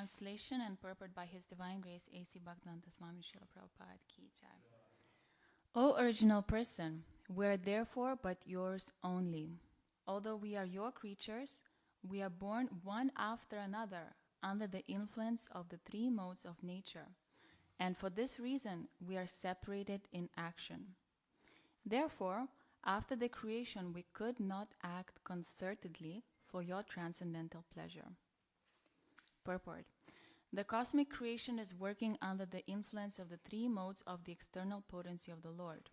Translation and purport by His Divine Grace A.C. Bhaktivedanta Swami Srila Prabhupada Ki Jai. O original person, we are therefore but yours only. Although we are your creatures, we are born one after another under the influence of the three modes of nature, and for this reason we are separated in action. Therefore, after the creation we could not act concertedly for your transcendental pleasure. Purport. The cosmic creation is working under the influence of the three modes of the external potency of the Lord.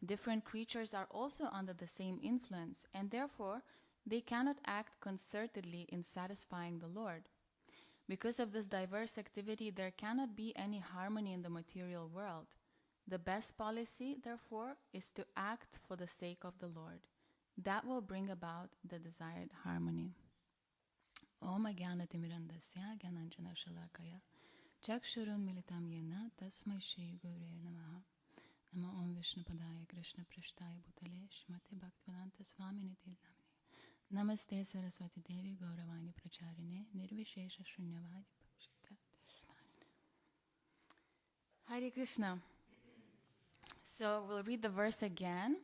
Different creatures are also under the same influence, and therefore they cannot act concertedly in satisfying the Lord. Because of this diverse activity, there cannot be any harmony in the material world. The best policy, therefore, is to act for the sake of the Lord. That will bring about the desired harmony. Om Ajnanatimirandasya Gyananjana Shalakaya Chakshurun Militam Yena Tasmai Shri Gurve Namaha Nama Om Vishnu Padaya Krishna Prishtaya Bhutale Shmate Bhaktivedanta Swamini Namni Namaste Saraswati Devi Gauravani Pracharine Nirvishesha Shunyavadi Bhakshita. Hare Krishna. So we'll read the verse again.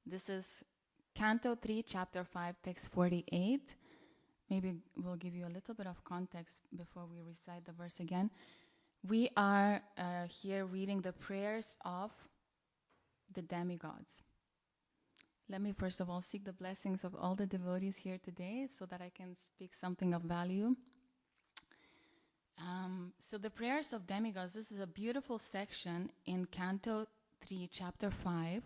This is Canto 3, Chapter 5, Text 48. Maybe we'll give you a little bit of context before we recite the verse again. We are here reading the prayers of the demigods. Let me first of all seek the blessings of all the devotees here today so that I can speak something of value. So the prayers of demigods, this is a beautiful section in Canto 3, Chapter 5.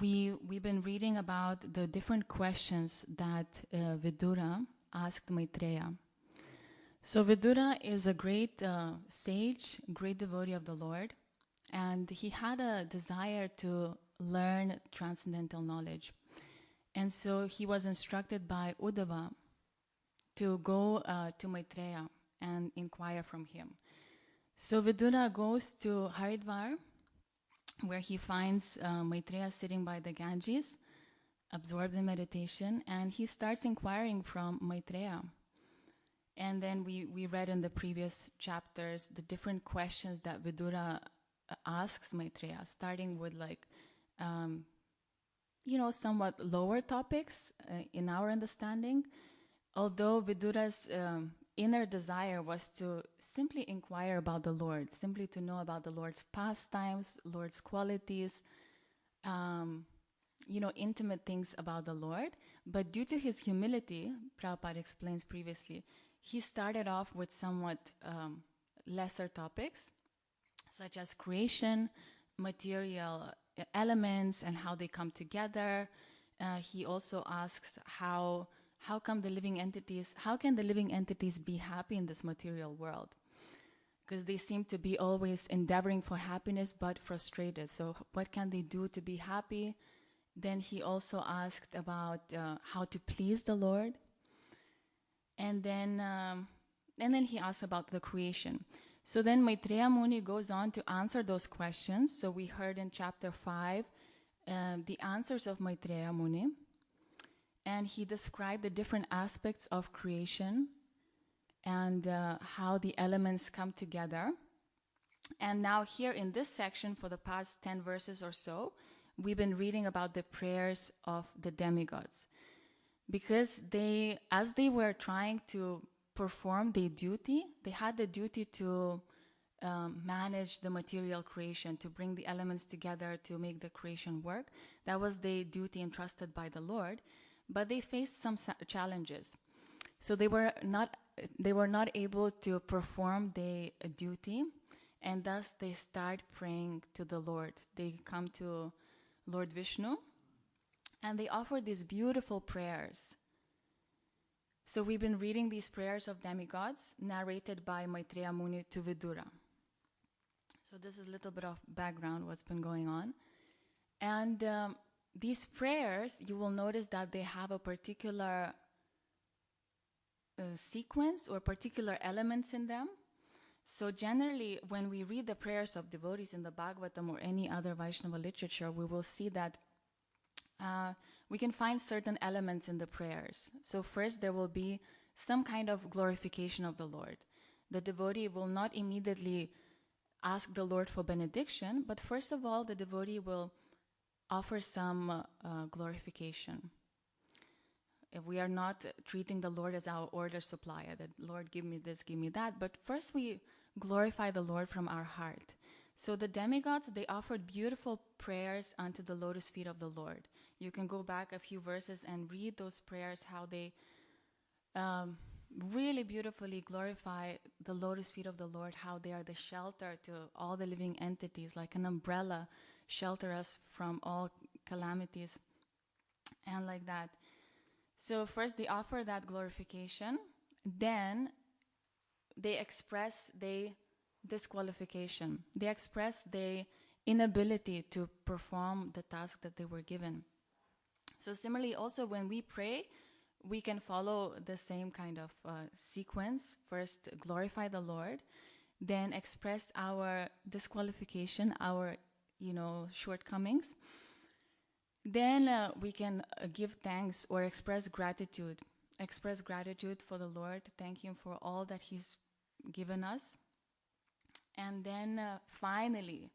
We've been reading about the different questions that Vidura asked Maitreya. So Vidura is a great sage, great devotee of the Lord, and he had a desire to learn transcendental knowledge. And so he was instructed by Uddhava to go to Maitreya and inquire from him. So Vidura goes to Haridwar, where he finds Maitreya sitting by the Ganges, absorbed in meditation, and he starts inquiring from Maitreya. And then we read in the previous chapters the different questions that Vidura asks Maitreya, starting with somewhat lower topics in our understanding, although Vidura's inner desire was to simply inquire about the Lord, simply to know about the Lord's pastimes, Lord's qualities, intimate things about the Lord. But due to his humility, Prabhupada explains previously, he started off with somewhat lesser topics, such as creation, material elements, and how they come together. He also asks how can the living entities be happy in this material world? Because they seem to be always endeavoring for happiness but frustrated. So what can they do to be happy? Then he also asked about how to please the Lord. And then he asked about the creation. So then Maitreya Muni goes on to answer those questions. So we heard in chapter 5 the answers of Maitreya Muni. And he described the different aspects of creation and how the elements come together. And now here in this section, for the past 10 verses or so, we've been reading about the prayers of the demigods. Because as they were trying to perform their duty, they had the duty to manage the material creation, to bring the elements together to make the creation work. That was the duty entrusted by the Lord. But they faced some challenges. So they were not able to perform their duty, and thus they start praying to the Lord. They come to Lord Vishnu, and they offer these beautiful prayers. So we've been reading these prayers of demigods, narrated by Maitreya Muni to Vidura. So this is a little bit of background, what's been going on. And these prayers, you will notice that they have a particular sequence or particular elements in them. So generally, when we read the prayers of devotees in the Bhagavatam or any other Vaishnava literature, we will see that we can find certain elements in the prayers. So first there will be some kind of glorification of the Lord. The devotee will not immediately ask the Lord for benediction, but first of all, the devotee will offer some glorification. If we are not treating the Lord as our order supplier, that Lord, give me this, give me that, but first we glorify the Lord from our heart. So the demigods, they offered beautiful prayers unto the lotus feet of the Lord. You can go back a few verses and read those prayers, how they really beautifully glorify the lotus feet of the Lord, how they are the shelter to all the living entities, like an umbrella, shelter us from all calamities, and like that. So first they offer that glorification, then they express their disqualification. They express their inability to perform the task that they were given. So similarly, also when we pray, we can follow the same kind of sequence. First, glorify the Lord, then express our disqualification, our, shortcomings. Then we can give thanks or express gratitude. Express gratitude for the Lord, thank Him for all that He's given us. And then finally,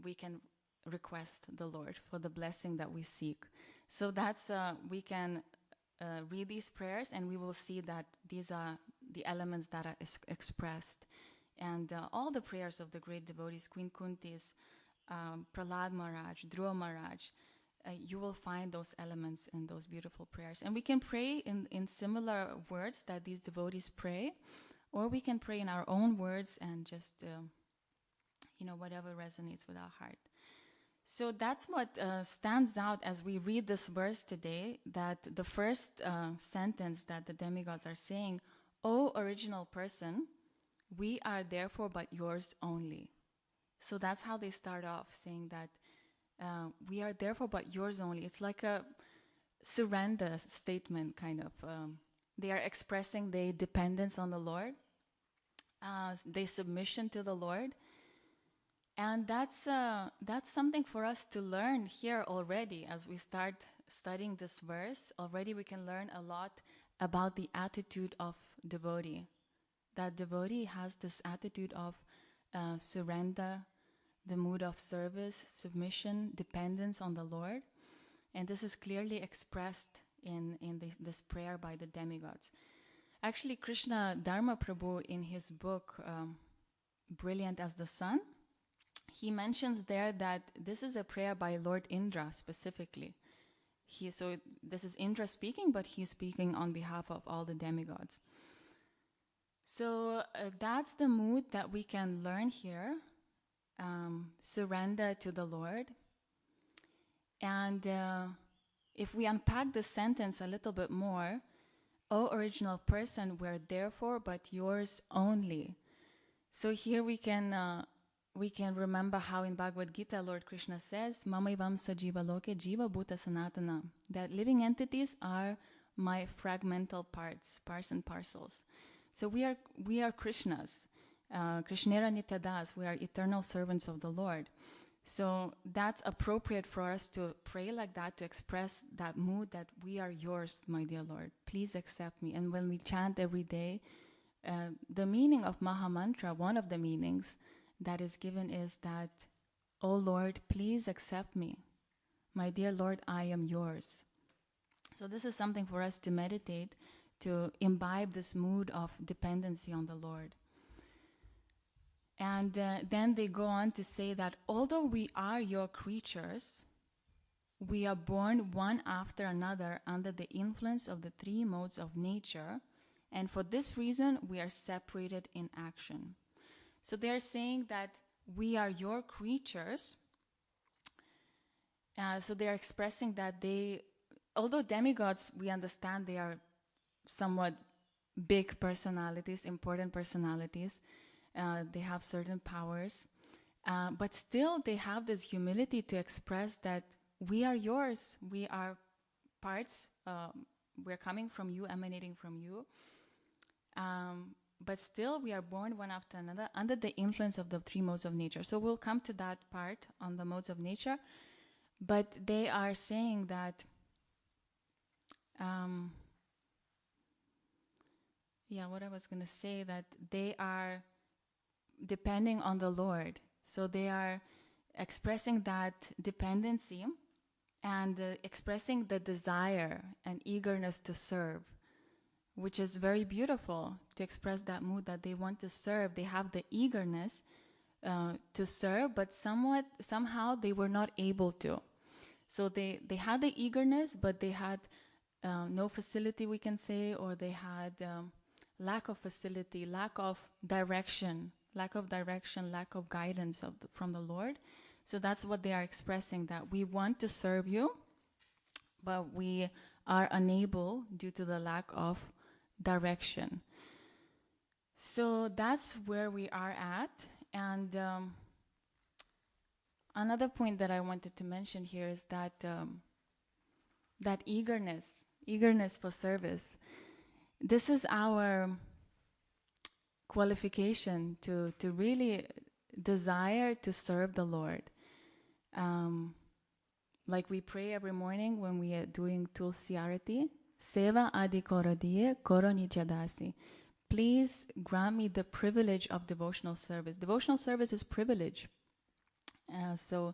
we can request the Lord for the blessing that we seek. So that's, we can read these prayers and we will see that these are the elements that are expressed. And all the prayers of the great devotees, Queen Kunti's, Prahlad Maharaj, Dhruva Maharaj, you will find those elements in those beautiful prayers. And we can pray in similar words that these devotees pray, or we can pray in our own words and just, whatever resonates with our heart. So that's what stands out as we read this verse today, that the first sentence that the demigods are saying, "O original person, we are therefore but yours only." So that's how they start off, saying that we are therefore but yours only. It's like a surrender statement, kind of. They are expressing their dependence on the Lord, their submission to the Lord. And that's something for us to learn here already. As we start studying this verse, already we can learn a lot about the attitude of devotee. That devotee has this attitude of surrender, the mood of service, submission, dependence on the Lord. And this is clearly expressed in this prayer by the demigods. Actually, Krishna Dharma Prabhu, in his book, Brilliant as the Sun, he mentions there that this is a prayer by Lord Indra specifically. So this is Indra speaking, but he's speaking on behalf of all the demigods. So that's the mood that we can learn here. Surrender to the Lord. And if we unpack the sentence a little bit more, "O original person, we're therefore but yours only." So here we can remember how in Bhagavad Gita Lord Krishna says, "Mamaivam sajiva loke jiva bhuta sanatana," that living entities are my fragmental parts and parcels. So we are Krishnas. Krishnera Nityadas, we are eternal servants of the Lord. So that's appropriate for us to pray like that, to express that mood that we are yours, my dear Lord. Please accept me. And when we chant every day, the meaning of Maha Mantra, one of the meanings that is given is that, "O Lord, please accept me. My dear Lord, I am yours." So this is something for us to meditate, to imbibe this mood of dependency on the Lord. And then they go on to say that although we are your creatures, we are born one after another under the influence of the three modes of nature, and for this reason we are separated in action. So they're saying that we are your creatures. So they're expressing that although demigods, we understand they are somewhat big personalities, important personalities, they have certain powers, but still they have this humility to express that we are yours, we are parts, we're coming from you, emanating from you, but still we are born one after another under the influence of the three modes of nature. So we'll come to that part on the modes of nature, but they are saying that Yeah, what I was going to say, that they are depending on the Lord. So they are expressing that dependency and expressing the desire and eagerness to serve, which is very beautiful, to express that mood that they want to serve. They have the eagerness to serve, but somehow they were not able to. So they had the eagerness, but they had no facility, we can say, or they had lack of facility, lack of direction, lack of guidance from the Lord. So that's what they are expressing, that we want to serve you, but we are unable due to the lack of direction. So that's where we are at. And another point that I wanted to mention here is that that eagerness for service. This is our qualification to really desire to serve the Lord. Like we pray every morning when we are doing Tulsi Arati, Seva Adi Koradiye Koroni Jadasi. Please grant me the privilege of devotional service. Devotional service is privilege. So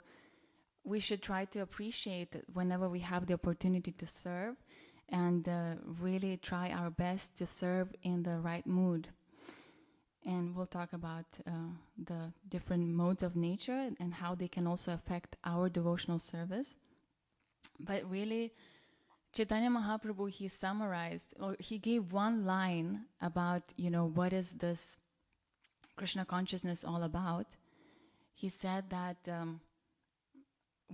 we should try to appreciate it whenever we have the opportunity to serve, and really try our best to serve in the right mood. And we'll talk about the different modes of nature and how they can also affect our devotional service. But really, Chaitanya Mahaprabhu, he summarized, or he gave one line about, what is this Krishna consciousness all about. He said that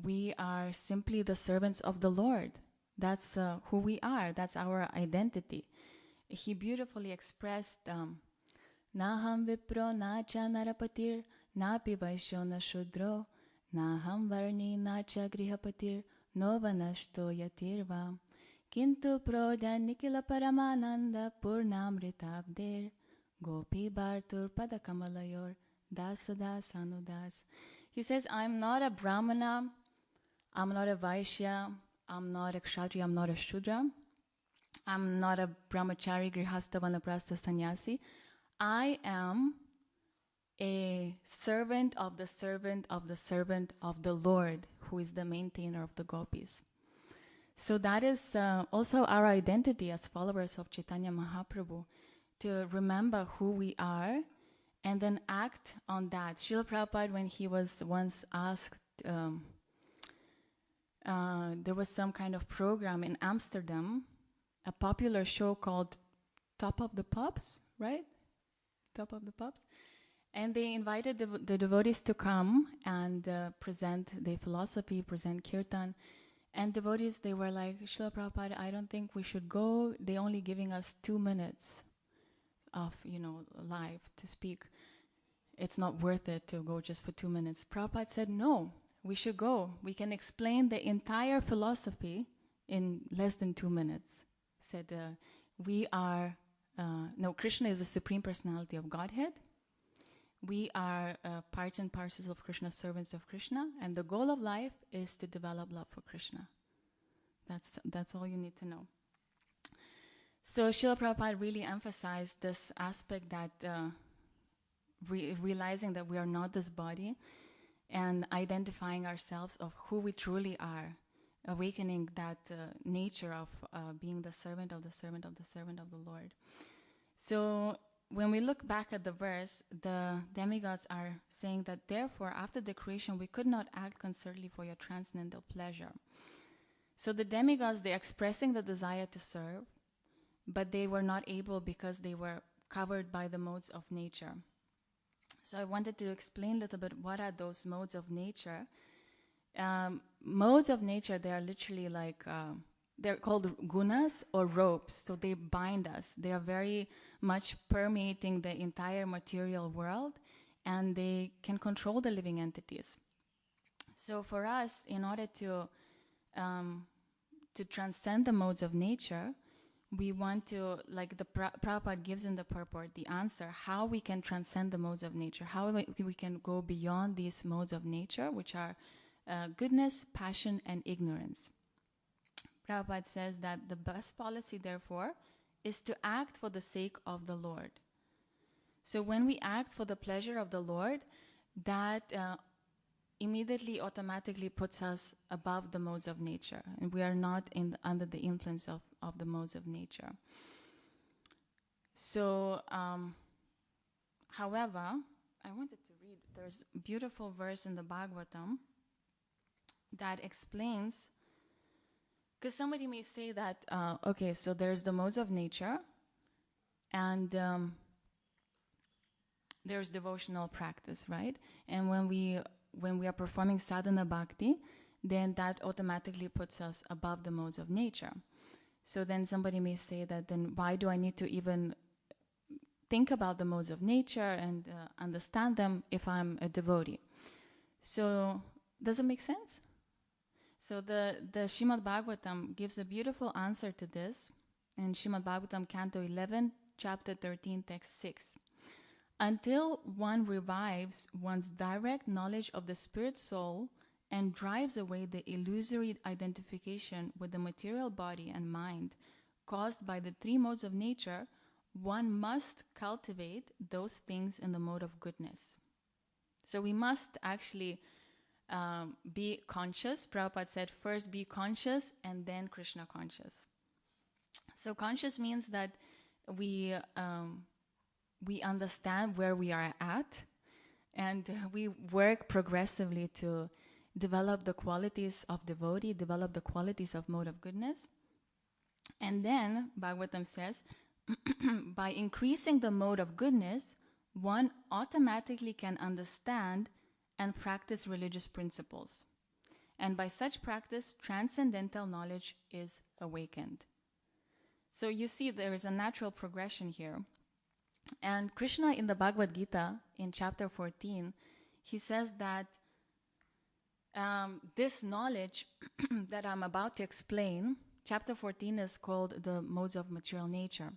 we are simply the servants of the Lord. That's who we are. That's our identity. He beautifully expressed, Naham Vipro na cha narapatir, na pi vaishyo na shudro, naham varni na cha grihapatir, no vanashto yatirva, kintu prodya nikila paramananda purnamritabder, gopi bhartur padakamalayur, dasadas anudas. He says, I'm not a Brahmana, I'm not a Vaishya, I'm not a Kshatriya, I'm not a Shudra, I'm not a Brahmachari, Grihastha, Vanaprastha, Sannyasi. I am a servant of the servant of the servant of the Lord, who is the maintainer of the gopis. So that is also our identity as followers of Chaitanya Mahaprabhu, to remember who we are and then act on that. Srila Prabhupada, when he was once asked, there was some kind of program in Amsterdam, a popular show called Top of the Pops, right? Top of the Pops. And they invited the devotees to come and present their philosophy, present kirtan. And devotees, they were like, Srila Prabhupada, I don't think we should go. They're only giving us 2 minutes of, live to speak. It's not worth it to go just for 2 minutes. Prabhupada said, no, we should go. We can explain the entire philosophy in less than 2 minutes. Said, Krishna is the Supreme Personality of Godhead. We are parts and parcels of Krishna, servants of Krishna, and the goal of life is to develop love for Krishna. That's all you need to know. So Srila Prabhupada really emphasized this aspect, that realizing that we are not this body and identifying ourselves of who we truly are, awakening that nature of being the servant of the servant of the servant of the Lord. So when we look back at the verse, the demigods are saying that therefore after the creation we could not act concertedly for your transcendental pleasure. So the demigods, they're expressing the desire to serve, but they were not able because they were covered by the modes of nature. So I wanted to explain a little bit what are those modes of nature. Modes of nature, they are literally like, they're called gunas or ropes, so they bind us. They are very much permeating the entire material world, and they can control the living entities. So for us, in order to transcend the modes of nature, we want to, like the Prabhupada gives in the purport, the answer, how we can transcend the modes of nature, how we can go beyond these modes of nature, which are goodness, passion, and ignorance. Prabhupada says that the best policy, therefore, is to act for the sake of the Lord. So when we act for the pleasure of the Lord, that immediately, automatically puts us above the modes of nature, and we are not under the influence of the modes of nature. So, however, I wanted to read, there's a beautiful verse in the Bhagavatam that explains, because somebody may say that, okay, so there's the modes of nature, and there's devotional practice, right? And when we are performing sadhana bhakti, then that automatically puts us above the modes of nature. So then somebody may say that, then why do I need to even think about the modes of nature and understand them if I'm a devotee? So does it make sense? So the Srimad Bhagavatam gives a beautiful answer to this in Srimad Bhagavatam, Canto 11, Chapter 13, Text 6. Until one revives one's direct knowledge of the spirit soul and drives away the illusory identification with the material body and mind caused by the three modes of nature, one must cultivate those things in the mode of goodness. So we must actually be conscious. Prabhupada said, first be conscious and then Krishna conscious. So conscious means that we understand where we are at, and we work progressively to develop the qualities of devotee, develop the qualities of mode of goodness. And then, Bhagavatam says, by increasing the mode of goodness, one automatically can understand and practice religious principles. And by such practice, transcendental knowledge is awakened. So you see there is a natural progression here. And Krishna in the Bhagavad Gita, in chapter 14, he says that this knowledge that I'm about to explain, chapter 14 is called the modes of material nature.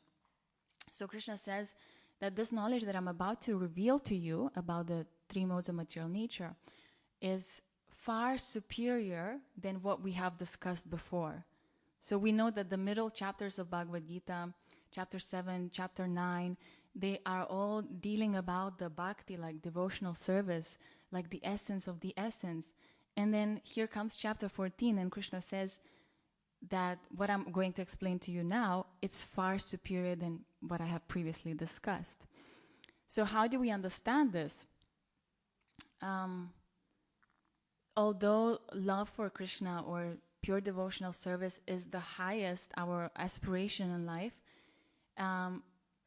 So Krishna says that this knowledge that I'm about to reveal to you about the three modes of material nature is far superior than what we have discussed before. So we know that the middle chapters of Bhagavad Gita, chapter 7, chapter 9, they are all dealing about the bhakti, like devotional service, like the essence of the essence. And then here comes chapter 14, and Krishna says that what I'm going to explain to you now, it's far superior than what I have previously discussed. So how do we understand this? Although love for Krishna or pure devotional service is the highest, our aspiration in life,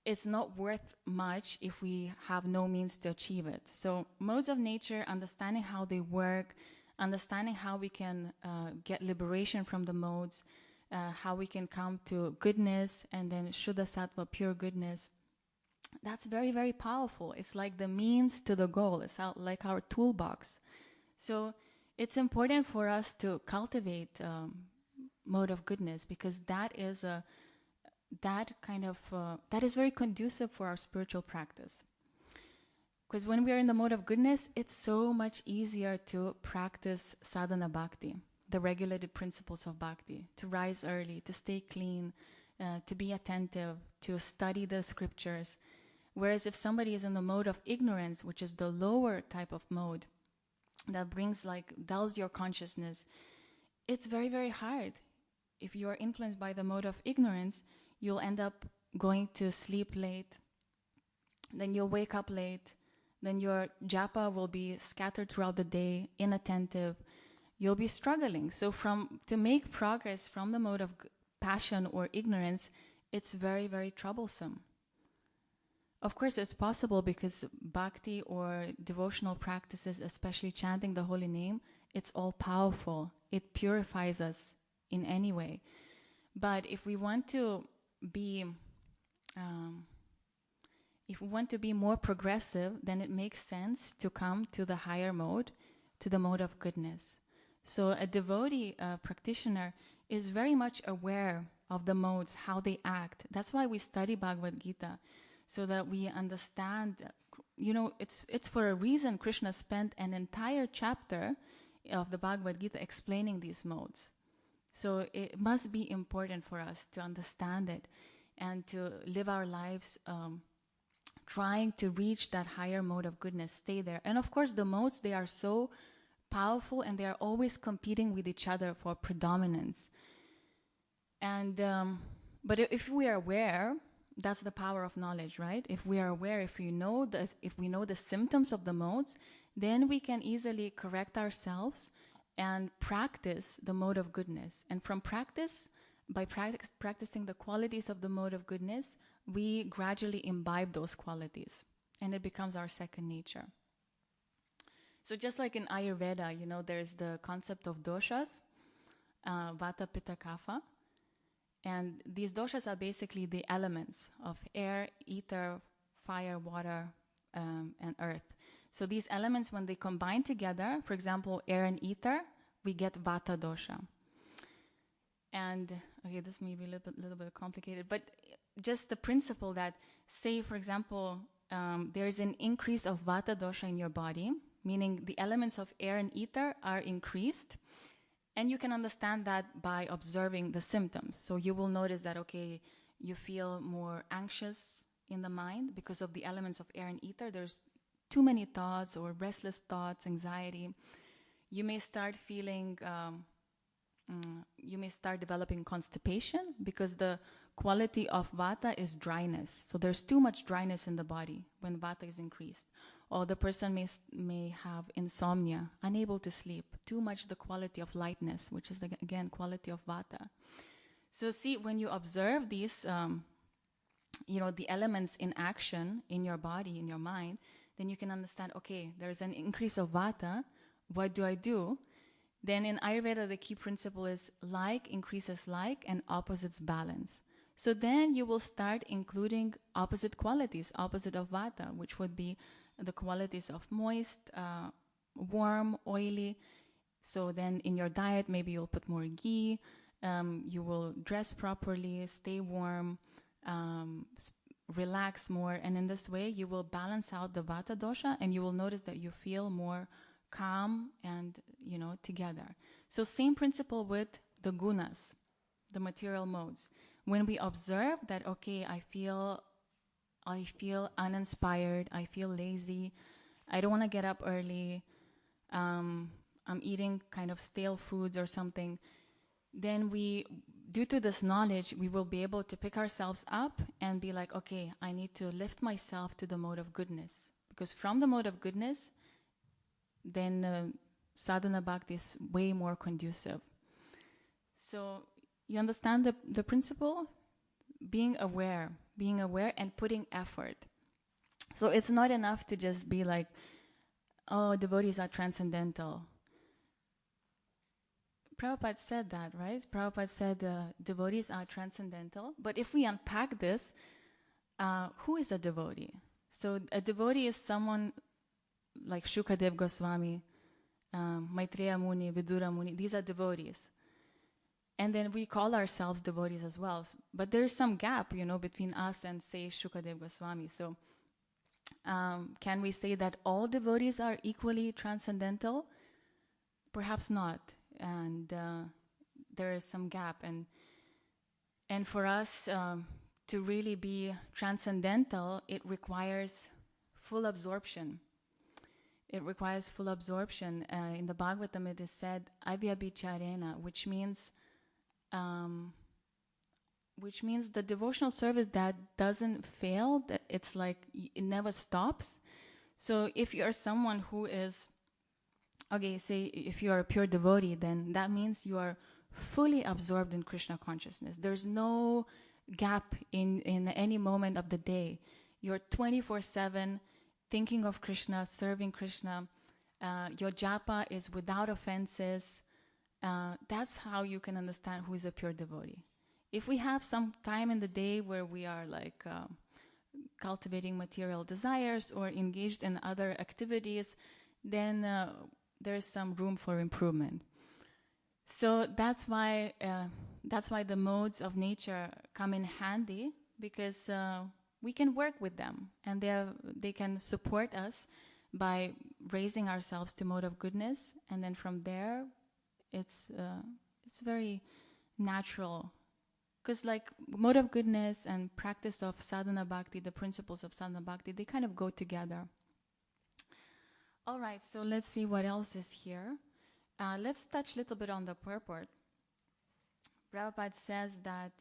it's not worth much if we have no means to achieve it. So modes of nature, understanding how they work, understanding how we can get liberation from the modes, how we can come to goodness, and then Shuddha Sattva, pure goodness. That's very, very powerful. It's like the means to the goal. It's like our toolbox. So it's important for us to cultivate mode of goodness, because that is that is very conducive for our spiritual practice. Because when we are in the mode of goodness, it's so much easier to practice sadhana bhakti, the regulated principles of bhakti, to rise early, to stay clean, to be attentive, to study the scriptures. Whereas if somebody is in the mode of ignorance, which is the lower type of mode, that brings dulls your consciousness, it's very, very hard. If you are influenced by the mode of ignorance, you'll end up going to sleep late, then you'll wake up late, then your japa will be scattered throughout the day, inattentive, you'll be struggling. So to make progress from the mode of passion or ignorance, it's very, very troublesome. Of course, it's possible because bhakti or devotional practices, especially chanting the holy name, it's all powerful. It purifies us in any way. But if we want to be more progressive, then it makes sense to come to the higher mode, to the mode of goodness. So a devotee practitioner is very much aware of the modes, how they act. That's why we study Bhagavad Gita, so that we understand, it's for a reason Krishna spent an entire chapter of the Bhagavad Gita explaining these modes. So it must be important for us to understand it. and to live our lives trying to reach that higher mode of goodness, stay there. And of course, the modes, they are so powerful and they are always competing with each other for predominance. And but if we are aware, that's the power of knowledge, right? If we are aware, if we know the symptoms of the modes, then we can easily correct ourselves and practice the mode of goodness. And from practice, by practicing the qualities of the mode of goodness, we gradually imbibe those qualities, and it becomes our second nature. So just like in Ayurveda, there's the concept of doshas, Vata, Pitta, Kapha. And these doshas are basically the elements of air, ether, fire, water, and earth. So these elements, when they combine together, for example, air and ether, we get Vata dosha. And, okay, this may be a little bit complicated, but just the principle that, say, for example, there is an increase of Vata dosha in your body, meaning the elements of air and ether are increased. And you can understand that by observing the symptoms. So you will notice that, okay, you feel more anxious in the mind because of the elements of air and ether. There's too many thoughts or restless thoughts, anxiety. You may start feeling, you may start developing constipation because the quality of Vata is dryness. So there's too much dryness in the body when Vata is increased. Or the person may have insomnia, unable to sleep, too much the quality of lightness, which is, again, quality of Vata. So see, when you observe these, the elements in action in your body, in your mind, then you can understand, okay, there's an increase of Vata, what do I do? Then in Ayurveda, the key principle is like increases like and opposites balance. So then you will start including opposite qualities, opposite of Vata, which would be the qualities of moist, warm, oily. So then in your diet, maybe you'll put more ghee, you will dress properly, stay warm, relax more. And in this way, you will balance out the Vata dosha and you will notice that you feel more calm and, together. So same principle with the gunas, the material modes. When we observe that, okay, I feel uninspired, I feel lazy, I don't want to get up early, I'm eating kind of stale foods or something, then due to this knowledge, we will be able to pick ourselves up and be like, okay, I need to lift myself to the mode of goodness. Because from the mode of goodness, then sadhana bhakti is way more conducive. So you understand the principle? Being aware and putting effort. So it's not enough to just be like, oh, devotees are transcendental. Prabhupada said that, right? Prabhupada said devotees are transcendental. But if we unpack this, who is a devotee? So a devotee is someone like Shukadev Goswami, Maitreya Muni, Vidura Muni. These are devotees. And then we call ourselves devotees as well. But there's some gap, between us and, say, Shukadev Goswami. So can we say that all devotees are equally transcendental? Perhaps not. And there is some gap. And for us to really be transcendental, it requires full absorption. It requires full absorption. In the Bhagavatam, it is said, Avyabhicharena, which means the devotional service that doesn't fail, that it's like it never stops. So if you're someone who is, okay, say if you are a pure devotee, then that means you are fully absorbed in Krishna consciousness. There's no gap in any moment of the day. You're 24/7 thinking of Krishna, serving Krishna. Your japa is without offenses. That's how you can understand who is a pure devotee. If we have some time in the day where we are like cultivating material desires or engaged in other activities, then there's some room for improvement. So that's why the modes of nature come in handy, because we can work with them, and they can support us by raising ourselves to mode of goodness, and then from there, it's very natural Because like mode of goodness and practice of sadhana bhakti, the principles of sadhana bhakti, they kind of go together. All right, so let's see what else is here. Let's touch a little bit on the purport. Prabhupada says that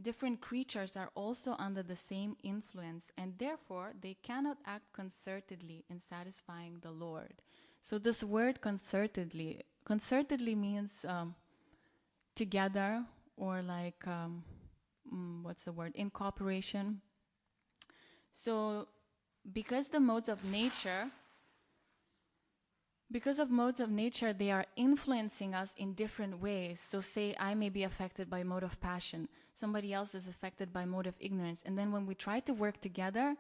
different creatures are also under the same influence, and therefore they cannot act concertedly in satisfying the Lord. So this word concertedly means together, or like, what's the word, in cooperation. So because the modes of nature, they are influencing us in different ways. So say I may be affected by mode of passion, somebody else is affected by mode of ignorance, and then when we try to work together,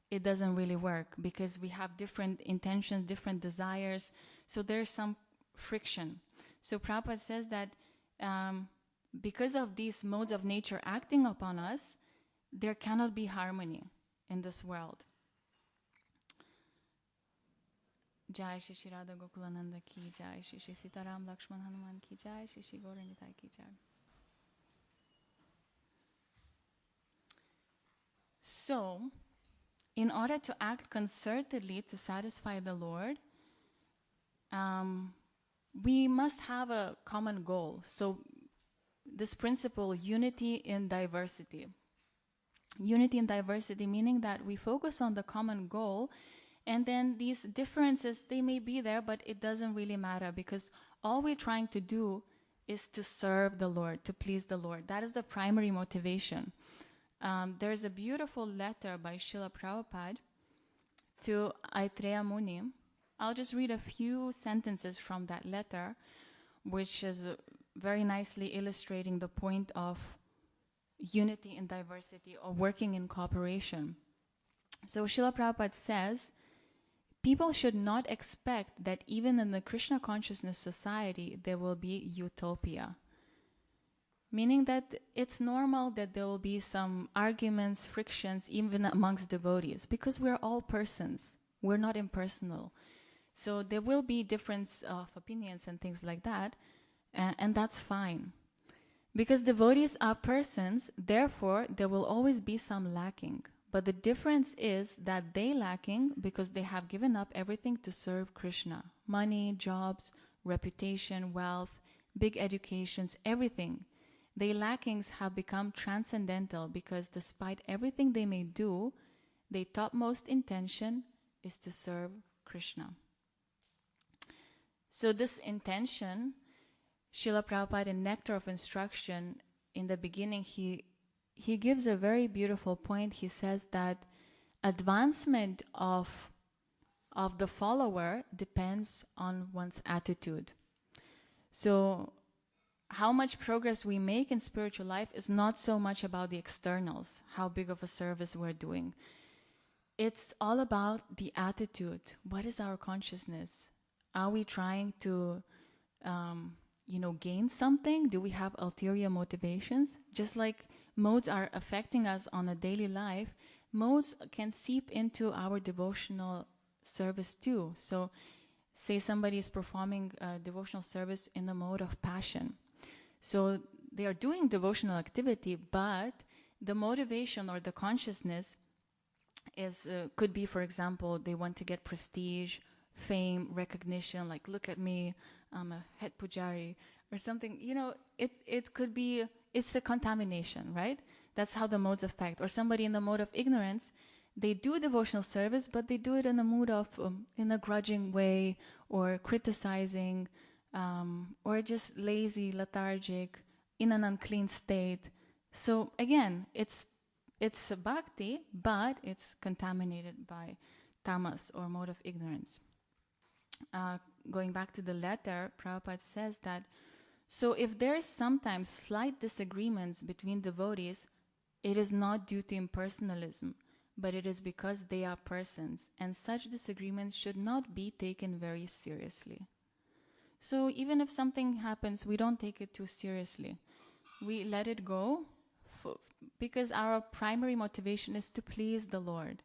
it doesn't really work because we have different intentions, different desires, so there's some friction. So Prabhupada says that because of these modes of nature acting upon us, there cannot be harmony in this world. Jai Shri Shri Radha Gokulananda ki jai, Shri Shri Sitaram Lakshman Hanuman ki jai, Shri Shri Gaura Nitai ki jai. So, in order to act concertedly to satisfy the Lord, we must have a common goal. So, this principle, unity in diversity. Unity in diversity, meaning that we focus on the common goal, and then these differences, they may be there, but it doesn't really matter because all we're trying to do is to serve the Lord, to please the Lord. That is the primary motivation. There's a beautiful letter by Srila Prabhupada to Aitreya Muni. I'll just read a few sentences from that letter, which is very nicely illustrating the point of unity in diversity or working in cooperation. So Srila Prabhupada says, people should not expect that even in the Krishna consciousness society there will be utopia. Meaning that it's normal that there will be some arguments, frictions, even amongst devotees, because we're all persons. We're not impersonal. So there will be difference of opinions and things like that, and that's fine. Because devotees are persons, therefore there will always be some lacking. But the difference is that they lacking because they have given up everything to serve Krishna. Money, jobs, reputation, wealth, big educations, everything. Their lackings have become transcendental because despite everything they may do, their topmost intention is to serve Krishna. So this intention, Srila Prabhupada in Nectar of Instruction, in the beginning he gives a very beautiful point. He says that advancement of the follower depends on one's attitude. So how much progress we make in spiritual life is not so much about the externals, how big of a service we're doing. It's all about the attitude. What is our consciousness? Are we trying to, gain something? Do we have ulterior motivations? Just like modes are affecting us on a daily life, modes can seep into our devotional service too. So, say somebody is performing devotional service in the mode of passion. So they are doing devotional activity, but the motivation or the consciousness is could be, for example, they want to get prestige, fame, recognition, like look at me, I'm a head pujari or something. It could be, it's a contamination, right? That's how the modes affect. Or somebody in the mode of ignorance, they do devotional service, but they do it in a mood of, in a grudging way, or criticizing, or just lazy, lethargic, in an unclean state. So again, it's a bhakti, but it's contaminated by tamas or mode of ignorance. Going back to the letter, Prabhupada says that, so if there is sometimes slight disagreements between devotees, it is not due to impersonalism, but it is because they are persons, and such disagreements should not be taken very seriously. So even if something happens, we don't take it too seriously. We let it go because our primary motivation is to please the Lord.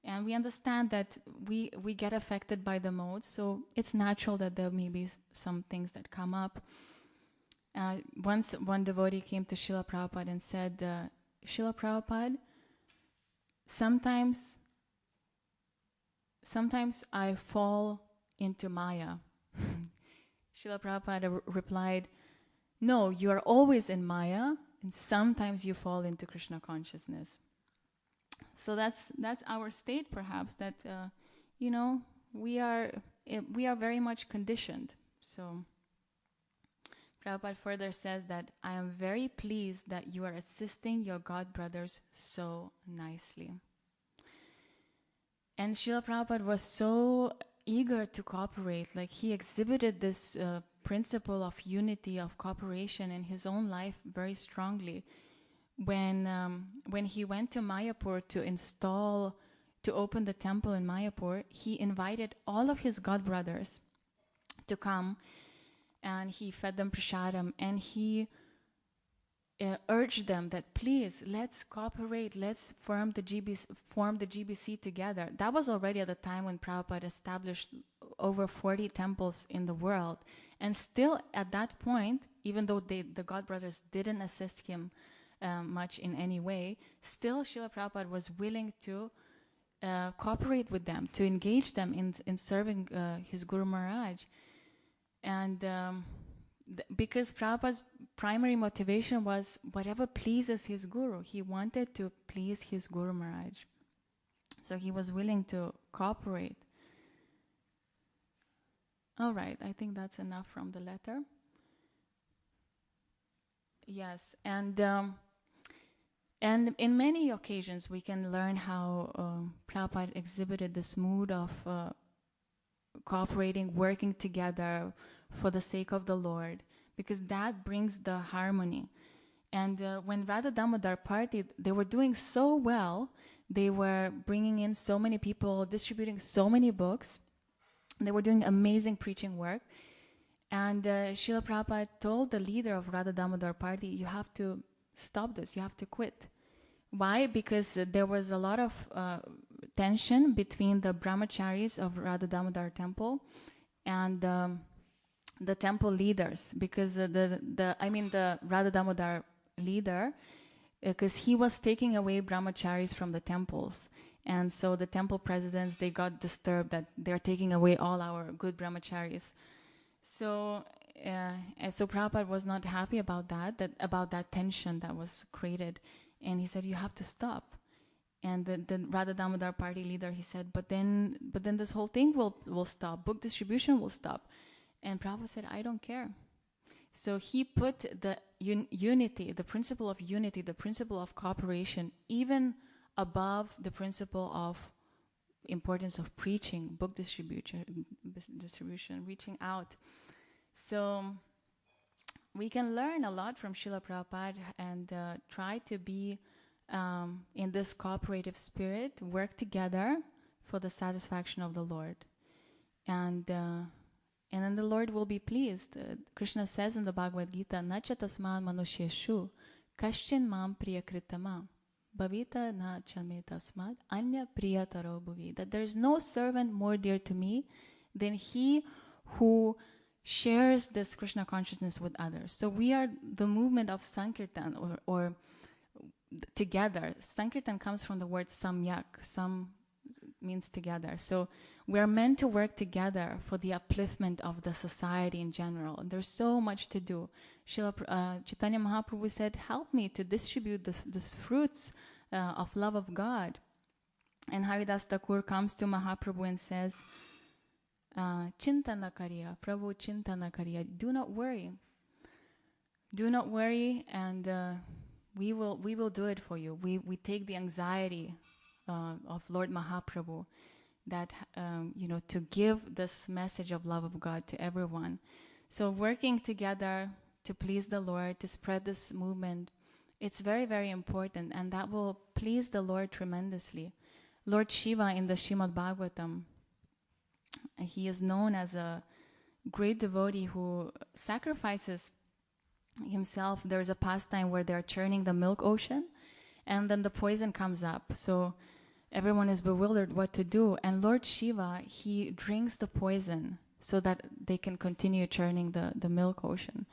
And we understand that we get affected by the modes, so it's natural that there may be some things that come up. Once one devotee came to Srila Prabhupada and said, Srila Prabhupada, sometimes I fall into Maya. Srila Prabhupada replied, no, you are always in Maya, and sometimes you fall into Krishna consciousness. So that's our state, perhaps, that we are very much conditioned. So Prabhupada further says that I am very pleased that you are assisting your god brothers so nicely. And Srila Prabhupada was so eager to cooperate. Like, he exhibited this principle of unity, of cooperation in his own life very strongly. When he went to Mayapur to open the temple in Mayapur, he invited all of his god brothers to come, and he fed them prasadam, and he urged them that please, let's cooperate, let's form the GBC together. That was already at the time when Prabhupada established over 40 temples in the world. And still at that point, even though the god brothers didn't assist him much in any way, still Srila Prabhupada was willing to cooperate with them, to engage them in serving his Guru Maharaj. And because Prabhupada's primary motivation was whatever pleases his Guru. He wanted to please his Guru Maharaj. So he was willing to cooperate. All right, I think that's enough from the letter. Yes, and in many occasions we can learn how Prabhupada exhibited this mood of cooperating, working together for the sake of the Lord, because that brings the harmony. And when Radha Damodar partied, they were doing so well. They were bringing in so many people, distributing so many books. They were doing amazing preaching work. And Srila Prabhupada told the leader of Radha Damodar party, you have to stop this, you have to quit. Why? Because there was a lot of tension between the brahmacharis of Radha Damodar temple and the temple leaders, because the Radha Damodar leader, because he was taking away brahmacharis from the temples. And so the temple presidents, they got disturbed that they're taking away all our good brahmacharis. So Prabhupada was not happy about that tension that was created. And he said, you have to stop. And the Radha Damodar party leader, he said, but then this whole thing will stop. Book distribution will stop. And Prabhupada said, I don't care. So he put the unity, the principle of unity, the principle of cooperation, even above the principle of importance of preaching, book distribution, reaching out. So we can learn a lot from Srila Prabhupada and try to be in this cooperative spirit, work together for the satisfaction of the Lord. And then the Lord will be pleased. Krishna says in the Bhagavad Gita, Nacha tasman manusheshu kaschin mam priyakritama bhavita na chame tasmad anya priyataro bhuvi. That there is no servant more dear to me than he who shares this Krishna consciousness with others. So we are the movement of Sankirtan, or together. Sankirtan comes from the word samyak. Sam means together. So we are meant to work together for the upliftment of the society in general. And there's so much to do. Chaitanya Mahaprabhu said, help me to distribute this fruits of love of God. And Haridas Thakur comes to Mahaprabhu and says, Chintana Kariya, Prabhu Chintana Kariya, do not worry. Do not worry, and we will do it for you. We take the anxiety of Lord Mahaprabhu, that to give this message of love of God to everyone. So working together to please the Lord, to spread this movement, it's very, very important, and that will please the Lord tremendously. Lord Shiva in the Srimad Bhagavatam, he is known as a great devotee who sacrifices himself. There is a pastime where they're churning the milk ocean, and then the poison comes up. So everyone is bewildered what to do. And Lord Shiva, he drinks the poison so that they can continue churning the milk ocean.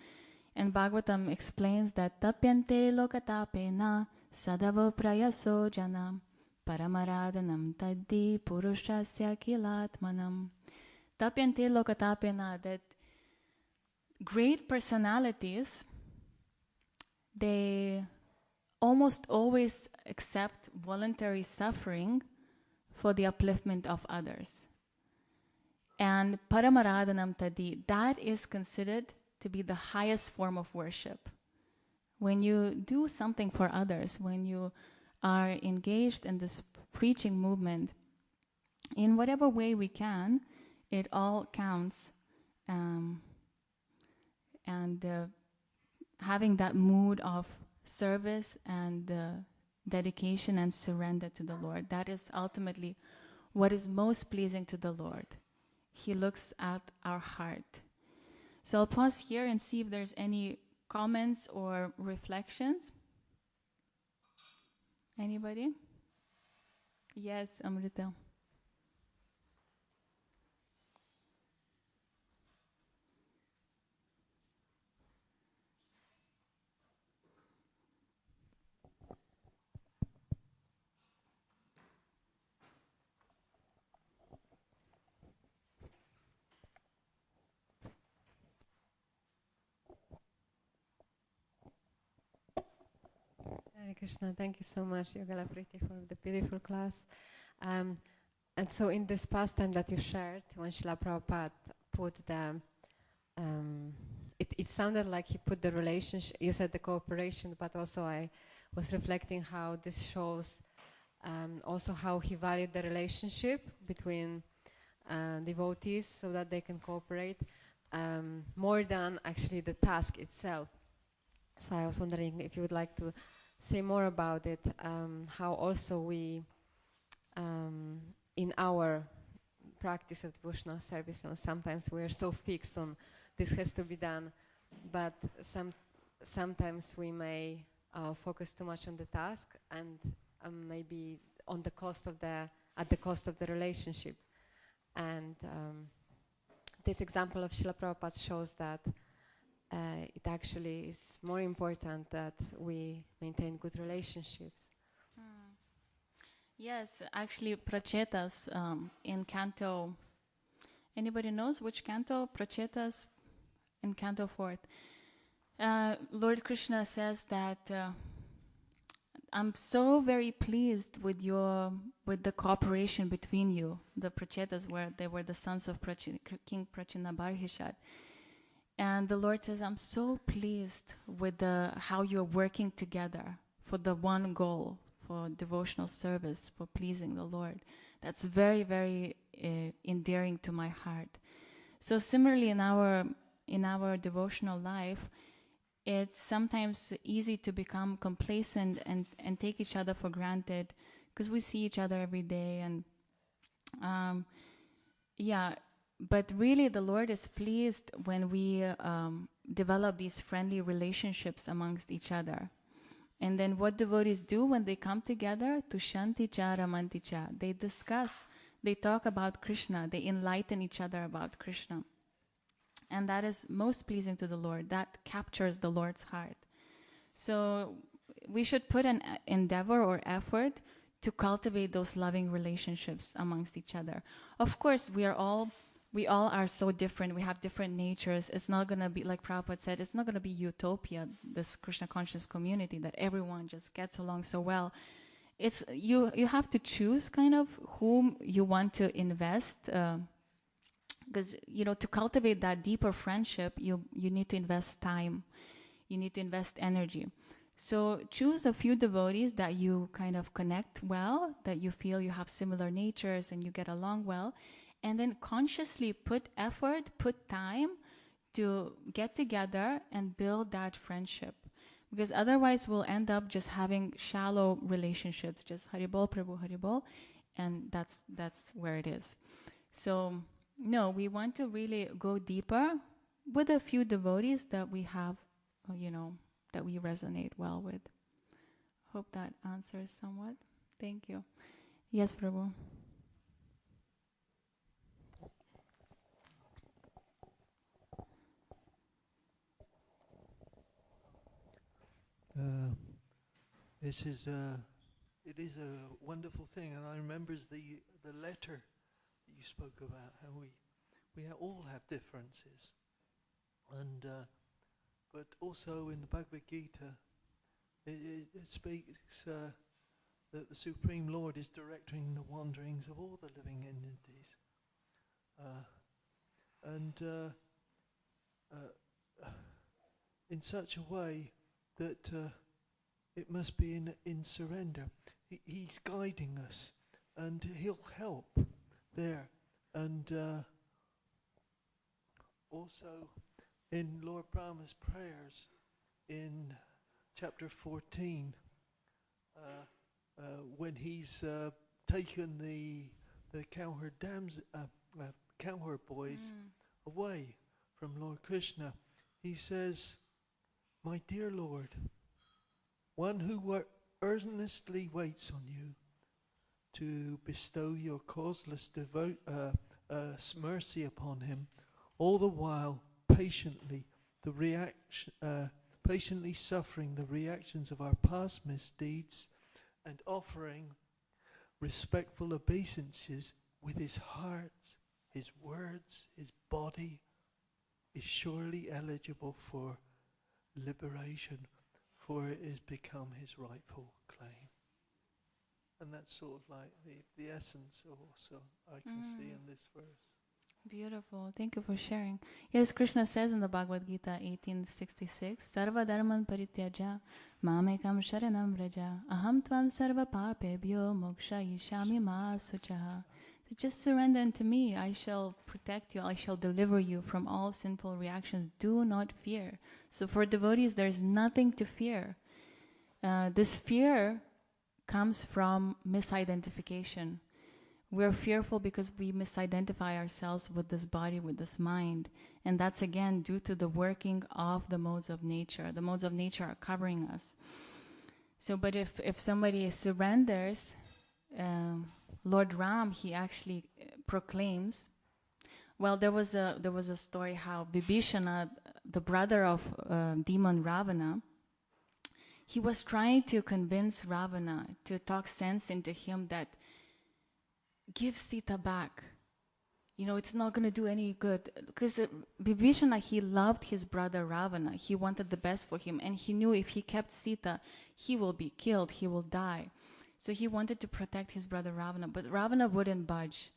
And Bhagavatam explains that tapyante lokatapena sadavo prayaso janam paramaradanam taddi purushasya kilatmanam. Tapyante lokatapena, that great personalities, they almost always accept voluntary suffering for the upliftment of others. And paramaradanam taddi, that is considered to be the highest form of worship. When you do something for others, when you are engaged in this preaching movement, in whatever way we can, it all counts. Having that mood of service and dedication and surrender to the Lord, that is ultimately what is most pleasing to the Lord. He looks at our heart. So I'll pause here and see if there's any comments or reflections. Anybody? Yes, Amrita. Hare Krishna, thank you so much, Yugala Priti, for the beautiful class. And so in this pastime that you shared, when Srila Prabhupada put the, it sounded like he put the relationship, you said the cooperation, but also I was reflecting how this shows also how he valued the relationship between devotees so that they can cooperate more than actually the task itself. So I was wondering if you would like to say more about it, how also we, in our practice of devotional service, sometimes we are so fixed on this has to be done, but sometimes we may focus too much on the task and maybe on the cost of at the cost of the relationship. And this example of Srila Prabhupada shows that it actually is more important that we maintain good relationships. Yes, actually, Prachetas in Canto. Anybody knows which Canto? Prachetas in Canto 4th. Lord Krishna says that I'm so very pleased with the cooperation between you, the Prachetas, where they were the sons of King Prachinabarhishat. And the Lord says, I'm so pleased with how you're working together for the one goal, for devotional service, for pleasing the Lord. That's very, very endearing to my heart. So similarly, in our devotional life, it's sometimes easy to become complacent and take each other for granted because we see each other every day. And but really the Lord is pleased when we develop these friendly relationships amongst each other. And then what devotees do when they come together, Tushanti cha ramanti cha, they discuss, they talk about Krishna, they enlighten each other about Krishna. And that is most pleasing to the Lord. That captures the Lord's heart. So we should put an endeavor or effort to cultivate those loving relationships amongst each other. Of course, we all are so different. We have different natures. It's not going to be, like Prabhupada said, it's not going to be utopia, this Krishna conscious community, that everyone just gets along so well. It's you have to choose kind of whom you want to invest, because to cultivate that deeper friendship, you need to invest time, you need to invest energy. So choose a few devotees that you kind of connect well, that you feel you have similar natures and you get along well, and then consciously put effort, put time to get together and build that friendship. Because otherwise we'll end up just having shallow relationships, just Haribol, Prabhu, Haribol, and that's where it is. So no, we want to really go deeper with a few devotees that we have, that we resonate well with. Hope that answers somewhat. Thank you. Yes, Prabhu. This is it is a wonderful thing, and I remember the letter that you spoke about, how we all have differences, and but also in the Bhagavad Gita, it speaks that the Supreme Lord is directing the wanderings of all the living entities, and in such a way that it must be in surrender. He's guiding us, and he'll help there. And also in Lord Brahma's prayers in chapter 14, when he's taken the cowherd cowherd boys away from Lord Krishna, he says, "My dear Lord, one who earnestly waits on you to bestow your causeless mercy upon him, all the while patiently suffering the reactions of our past misdeeds and offering respectful obeisances with his heart, his words, his body, is surely eligible for liberation, for it has become his rightful claim." And that's sort of like the essence also I can see in this verse. Beautiful. Thank you for sharing. Yes, Krishna says in the Bhagavad Gita 18:66, Sarva dharman parityaja mamekam sharanam vraja aham tvam sarva papebhyo moksha yishami ma suchaha. Just surrender unto me. I shall protect you. I shall deliver you from all sinful reactions. Do not fear. So for devotees, there's nothing to fear. This fear comes from misidentification. We're fearful because we misidentify ourselves with this body, with this mind. And that's again due to the working of the modes of nature. The modes of nature are covering us. So, but if somebody surrenders, Lord Ram, he actually proclaims. Well, there was a story how Vibhishana, the brother of demon Ravana, he was trying to convince Ravana to talk sense into him that give Sita back. You know, it's not going to do any good. Because Vibhishana, he loved his brother Ravana. He wanted the best for him. And he knew if he kept Sita, he will be killed, he will die. So he wanted to protect his brother Ravana. But Ravana wouldn't budge.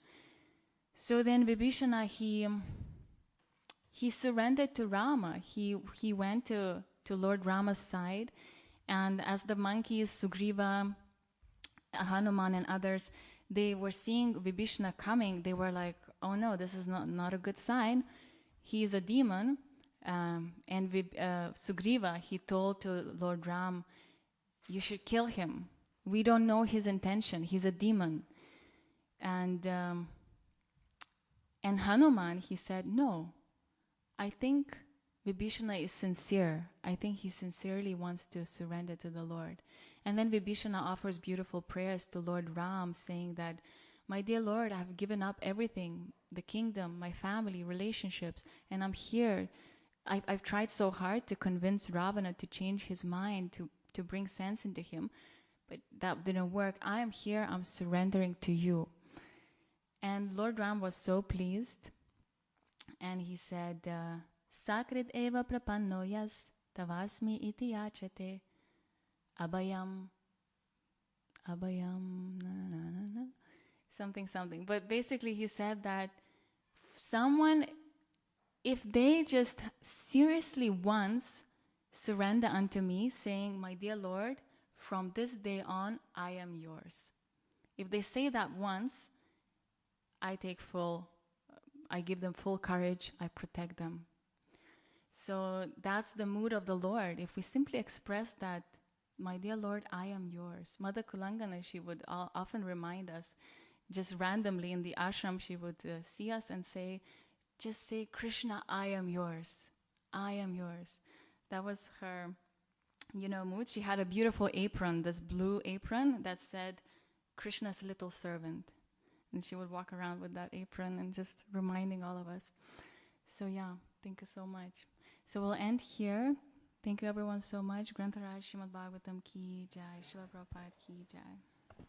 So then Vibhishana, he surrendered to Rama. He went to Lord Rama's side. And as the monkeys, Sugriva, Hanuman and others, they were seeing Vibhishana coming, they were like, oh no, this is not a good sign. He is a demon. And Sugriva, he told to Lord Ram, you should kill him. We don't know his intention. He's a demon. And Hanuman, he said, no, I think Vibhishana is sincere. I think he sincerely wants to surrender to the Lord. And then Vibhishana offers beautiful prayers to Lord Ram, saying that, my dear Lord, I have given up everything, the kingdom, my family, relationships, and I'm here. I've tried so hard to convince Ravana to change his mind, to bring sense into him, but that didn't work. I am here, I'm surrendering to you. And Lord Ram was so pleased, and he said, Sakrit eva prapanno yas tavasmi iti yachate abhayam, something. But basically he said that someone, if they just seriously once surrender unto me, saying, my dear Lord, from this day on, I am yours. If they say that once, I give them full courage, I protect them. So that's the mood of the Lord. If we simply express that, my dear Lord, I am yours. Mother Kulangana, she would often remind us, just randomly in the ashram, she would see us and say, just say, Krishna, I am yours. I am yours. That was her, mood. She had a beautiful apron, this blue apron that said, Krishna's little servant. And she would walk around with that apron and just reminding all of us. So yeah, thank you so much. So we'll end here. Thank you everyone so much. Grantaraj Srimad Bhagavatam ki jai. Srila Prabhupada ki jai.